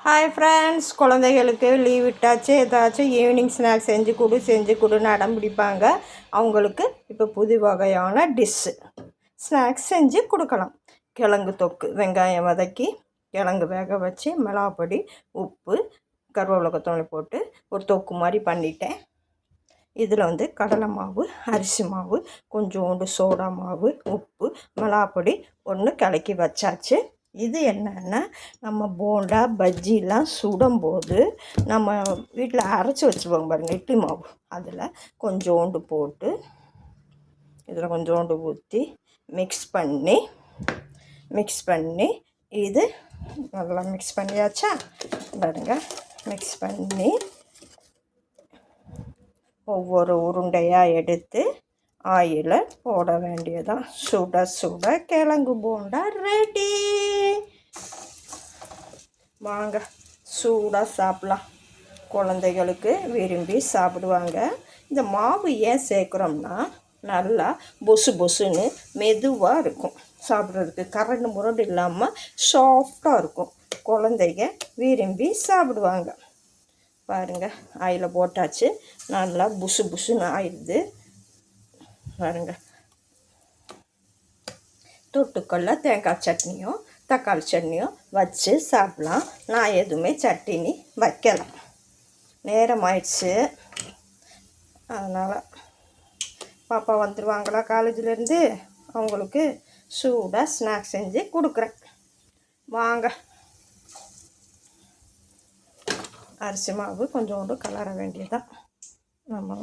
Hi friends, குழந்தைகளுக்கு leave விட்டாச்சு. ஏதாச்சும் ஈவினிங் ஸ்நாக்ஸ் செஞ்சு கொடுன்னு அடம் பிடிப்பாங்க. அவங்களுக்கு இப்போ புது வகையான டிஷ்ஷு ஸ்நாக்ஸ் செஞ்சு கொடுக்கலாம். கிழங்கு தொக்கு, வெங்காயம் வதக்கி கிழங்கு வேக வச்சு மிளகாப்பொடி, உப்பு, கருவேப்பிலை, கொத்தமல்லி போட்டு ஒரு தொக்கு மாதிரி பண்ணிட்டேன். இதில் கடலை மாவு, அரிசி மாவு, கொஞ்சோண்டு சோடா மாவு, உப்பு, மிளகாப்பொடி ஒன்று கலக்கி வச்சாச்சு. இது என்னென்னா, நம்ம போண்டா பஜ்ஜிலாம் சுடும்போது நம்ம வீட்டில் அரைச்சி வச்சுருவோங்க பாருங்கள், இட்லி மாவு. அதில் கொஞ்சோண்டு போட்டு இதில் கொஞ்சோண்டு ஊற்றி மிக்ஸ் பண்ணி இது நல்லா மிக்ஸ் பண்ணியாச்சா பாருங்கள். மிக்ஸ் பண்ணி ஒவ்வொரு உருண்டையாக எடுத்து ஆயில் போட வேண்டியதான். சுட சுட கிழங்கு போண்டா ரெடி. வாங்க சூடாக சாப்பிட்லாம். குழந்தைகளுக்கு விரும்பி சாப்பிடுவாங்க. இந்த மாவு ஏன் சேர்க்குறோம்னா, நல்லா பொசு பொசுன்னு மெதுவாக இருக்கும் சாப்பிட்றதுக்கு. கரண்டு முரண்டு இல்லாமல் சாஃப்டாக இருக்கும். குழந்தைங்க விரும்பி சாப்பிடுவாங்க. பாருங்கள், ஆயில் போட்டாச்சு. நல்லா புசு புசுன்னு ஆயிடுது பாருங்கள். தொட்டுக்கொள்ள தேங்காய் சட்னியோ தக்காளி சட்னியோ வச்சு சாப்பிட்லாம். நான் எதுவுமே சட்னி வைக்கலாம், நேரம் ஆயிடுச்சு. அதனால் பாப்பா வந்துடுவாங்களா காலேஜிலேருந்து, அவங்களுக்கு சூடாக ஸ்நாக்ஸ் செஞ்சு கொடுக்குறேன். வாங்க. அரிசி மாவு கொஞ்சோண்டு கலர வேண்டியதான். நம்ம